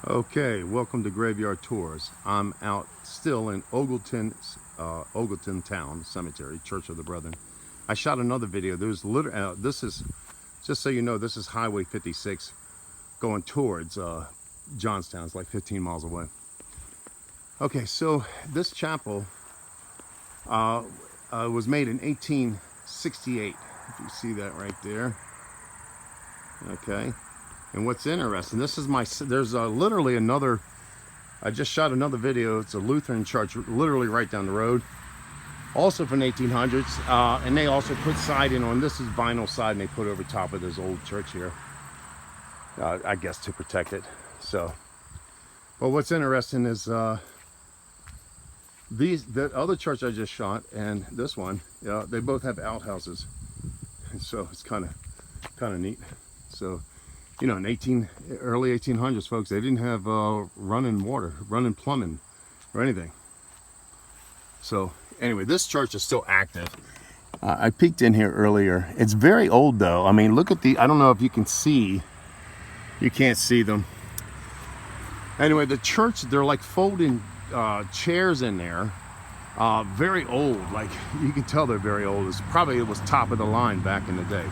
Okay, welcome to Graveyard Tours. I'm out still in Ogleton Town Cemetery, Church of the Brethren. I shot another video. There's this is, just so you know, this is Highway 56 going towards Johnstown. It's like 15 miles away. Okay, so this chapel was made in 1868. If you see that right there. Okay. And what's interesting, this is there's literally another, I just shot another video. It's a Lutheran church literally right down the road. Also from the 1800s. And they also put siding on, this is vinyl siding they put over top of this old church here. I guess to protect it. So, but what's interesting is the other church I just shot and this one, they both have outhouses. And so it's kind of neat. So, you know, in early 1800s, folks, they didn't have running water, running plumbing, or anything. So, anyway, this church is still active. I peeked in here earlier. It's very old, though. I mean, look at I don't know if you can see. You can't see them. Anyway, the church, they're like folding chairs in there. Very old. Like, you can tell they're very old. It was top of the line back in the day.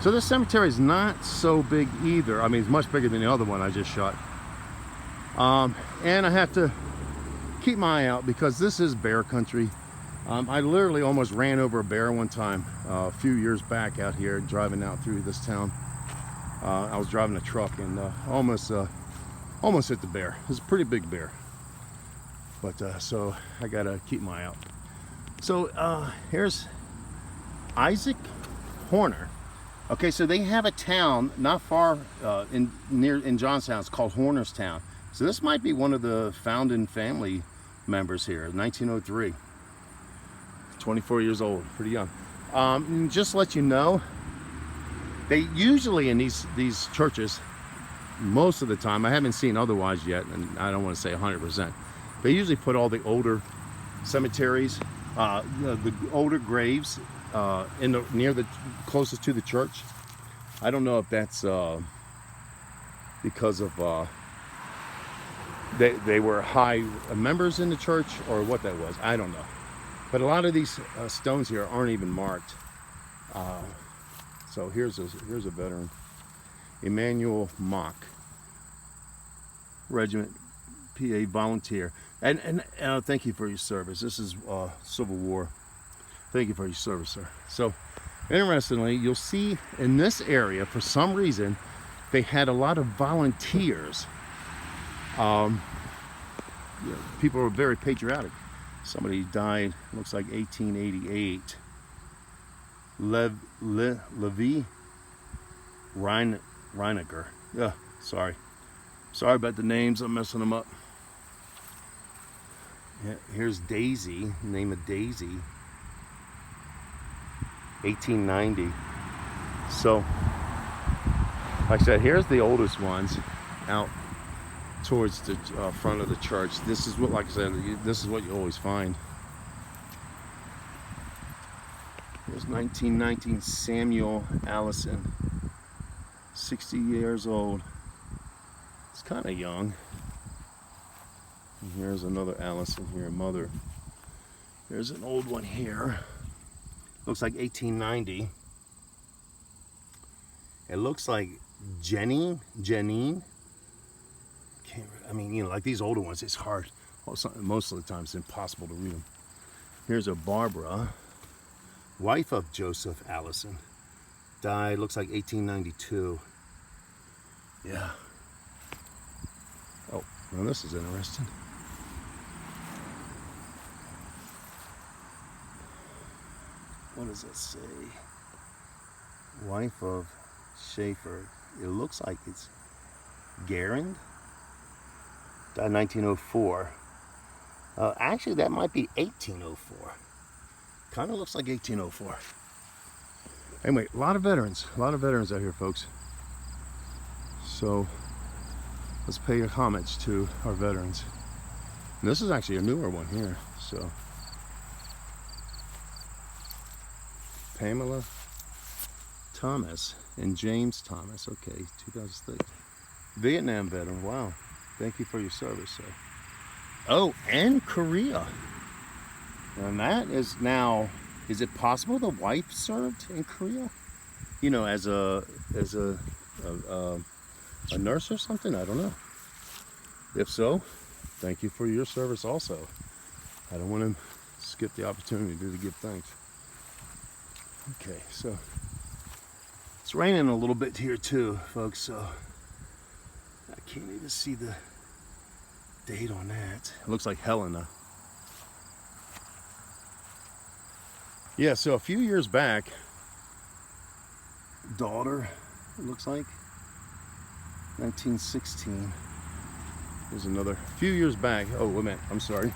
So this cemetery is not so big either. I mean, it's much bigger than the other one I just shot. And I have to keep my eye out because this is bear country. I literally almost ran over a bear one time a few years back out here driving out through this town. I was driving a truck and almost hit the bear. It's a pretty big bear. But so I gotta keep my eye out. So here's Isaac Horner. Okay, so they have a town not far in Johnstown. It's called Hornerstown. So this might be one of the founding family members here, 1903. 24 years old, pretty young. Just to let you know, they usually in these churches, most of the time, I haven't seen otherwise yet, and I don't want to say 100%. They usually put all the older cemeteries, the older graves. Near the closest to the church. I don't know if that's because of they were high members in the church or what that was. I don't know. But a lot of these stones here aren't even marked. So here's a veteran, Emmanuel Mock, Regiment PA volunteer, and thank you for your service. This is Civil War. Thank you for your service, sir. So, interestingly, you'll see in this area, for some reason, they had a lot of volunteers. People were very patriotic. Somebody died, looks like 1888. Levi Reinecker. Yeah, sorry about the names. I'm messing them up. Yeah, here's Daisy, name of Daisy. 1890. So, like I said, here's the oldest ones out towards the front of the church. This is what, like I said, this is what you always find. Here's 1919 Samuel Allison, 60 years old. It's kind of young. And here's another Allison here, mother. There's an old one here. Looks like 1890. It looks like Janine. I mean, you know, like these older ones, it's hard. Most of the time, it's impossible to read them. Here's a Barbara, wife of Joseph Allison. Died, looks like 1892. Yeah. Oh, well, this is interesting. What does it say? Wife of Schaefer. It looks like it's Garand. Died 1904. Actually, that might be 1804. Kind of looks like 1804. Anyway, a lot of veterans out here, folks. So let's pay homage to our veterans. And this is actually a newer one here. So Pamela Thomas and James Thomas. Okay, 2006. Vietnam veteran. Wow. Thank you for your service, sir. Oh, and Korea. And that is now, is it possible the wife served in Korea? You know, as a nurse or something? I don't know. If so, thank you for your service also. I don't want to skip the opportunity to give thanks. Okay, so it's raining a little bit here too, folks, so I can't even see the date on that. It looks like Helena. Yeah, so a few years back, daughter, it looks like 1916. There's another few years back. Oh, wait a minute, I'm sorry.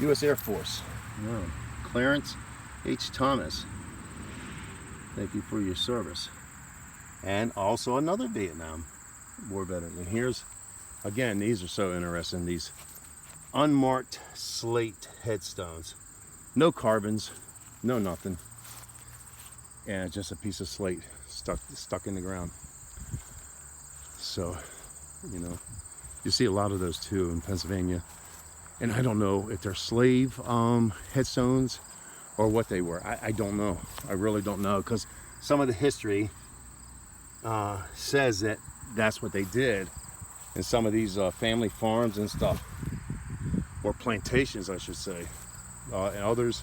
U.S. Air Force. No. Clarence H. Thomas. Thank you for your service. And also another Vietnam War veteran. And here's, again, these are so interesting. These unmarked slate headstones. No carbons, no nothing. And just a piece of slate stuck in the ground. So, you know, you see a lot of those too in Pennsylvania. And I don't know if they're slave headstones or what they were. I don't know. I really don't know, because some of the history says that that's what they did in some of these family farms and stuff, or plantations, I should say. And others,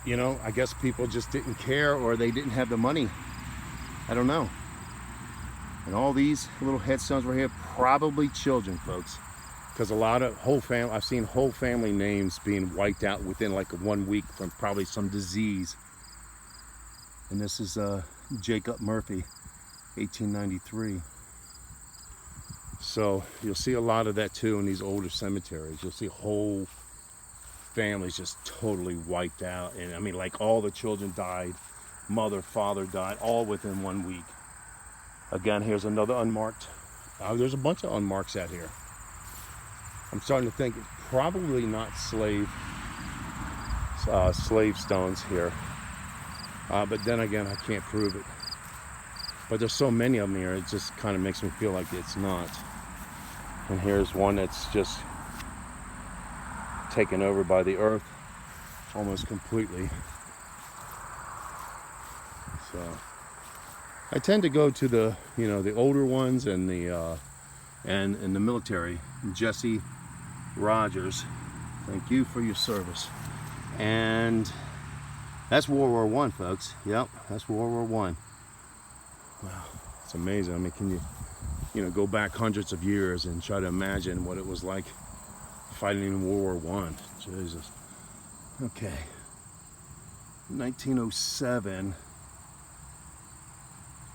you know, I guess people just didn't care, or they didn't have the money. I don't know. And all these little headstones right here, probably children, folks. Because a lot of I've seen whole family names being wiped out within like 1 week from probably some disease. And this is Jacob Murphy, 1893. So you'll see a lot of that too in these older cemeteries. You'll see whole families just totally wiped out. And I mean, like, all the children died, mother, father died, all within 1 week. Again, here's another unmarked. There's a bunch of unmarks out here. I'm starting to think it's probably not slave stones here. But then again, I can't prove it. But there's so many of them here, it just kind of makes me feel like it's not. And here's one that's just taken over by the earth almost completely. So I tend to go to the, you know, the older ones and the and in the military. Jesse Rogers, thank you for your service. And that's World War I, folks. Yep, that's World War I. Wow, it's amazing. I mean, can you know, go back hundreds of years and try to imagine what it was like fighting in World War I. Jesus. Okay. 1907.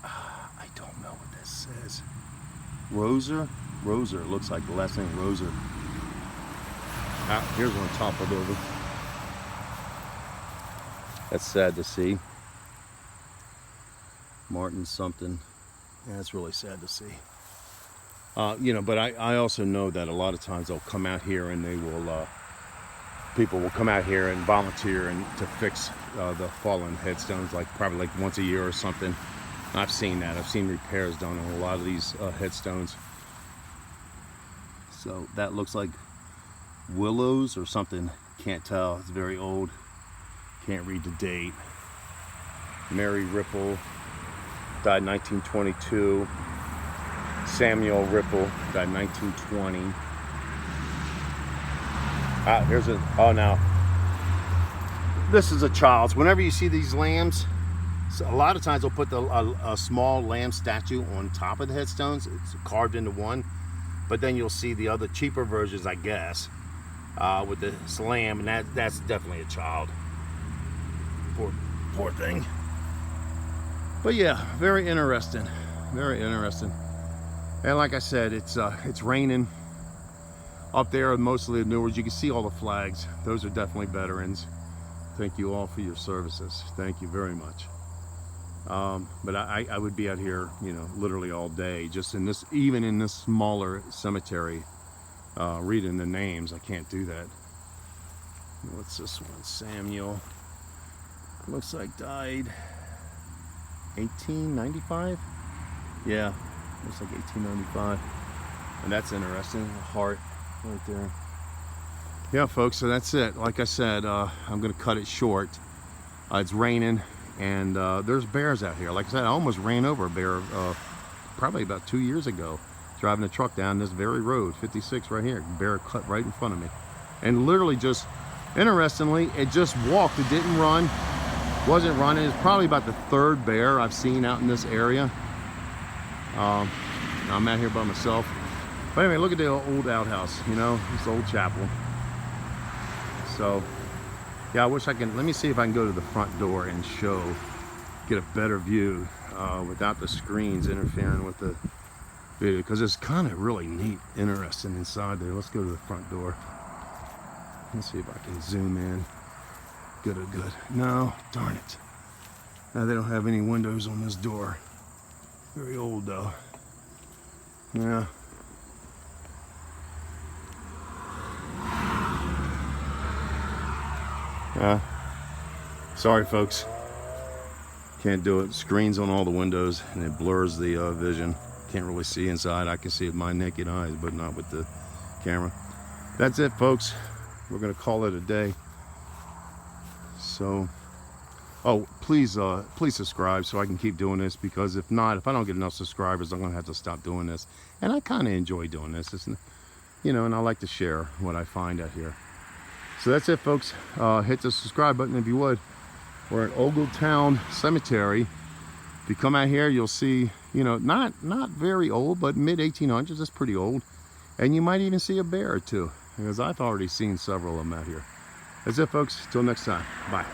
I don't know what this says. Roser? Roser. Looks like the last name Roser. Here's one toppled over. That's sad to see. Martin something. Yeah, that's really sad to see. You know, but I also know that a lot of times they'll come out here and they will, people will come out here and volunteer and to fix the fallen headstones, like probably like once a year or something. I've seen that. I've seen repairs done on a lot of these headstones. So that looks like willows or something. Can't tell. It's very old. Can't read the date. Mary Ripple died 1922. Samuel Ripple died 1920. Here's a, oh, now this is a child's. Whenever you see these lambs, so a lot of times they'll put a small lamb statue on top of the headstones. It's carved into one, but then you'll see the other cheaper versions, I guess, with the lamb, and that's definitely a child. Poor thing. But yeah, very interesting. Very interesting. And like I said, it's raining up there, mostly the Newards. You can see all the flags. Those are definitely veterans. Thank you all for your services. Thank you very much. But I would be out here, you know, literally all day, just in this, even in this smaller cemetery, reading the names. I can't do that. What's this one? Samuel. Looks like died 1895. Yeah, looks like 1895. And that's interesting, a heart right there. Yeah, folks, so that's it. Like I said, I'm gonna cut it short. It's raining, and there's bears out here. Like I said, I almost ran over a bear probably about 2 years ago, driving a truck down this very road, 56 right here. Bear cut right in front of me. And literally just, interestingly, it just walked. It didn't run, wasn't running. It's probably about the 3rd bear I've seen out in this area. I'm out here by myself. But anyway, look at the old outhouse, you know, this old chapel. So, yeah, I wish I can, let me see if I can go to the front door and get a better view without the screens interfering with the video, because it's kind of really neat, interesting inside there. Let's go to the front door. Let's see if I can zoom in. Good. No, darn it. Now they don't have any windows on this door. Very old though. Yeah. Sorry folks, can't do it. Screens on all the windows and it blurs the vision. Can't really see inside. I can see with my naked eyes, but not with the camera. That's it folks, we're gonna call it a day. So, oh, please subscribe so I can keep doing this, because if not, if I don't get enough subscribers, I'm gonna have to stop doing this. And I kind of enjoy doing this, you know, and I like to share what I find out here. So that's it folks. Hit the subscribe button if you would. We're at Ogletown Cemetery. If you come out here, you'll see, you know, not very old, but mid 1800s. That's pretty old. And you might even see a bear or two, because I've already seen several of them out here. That's it folks, till next time, bye.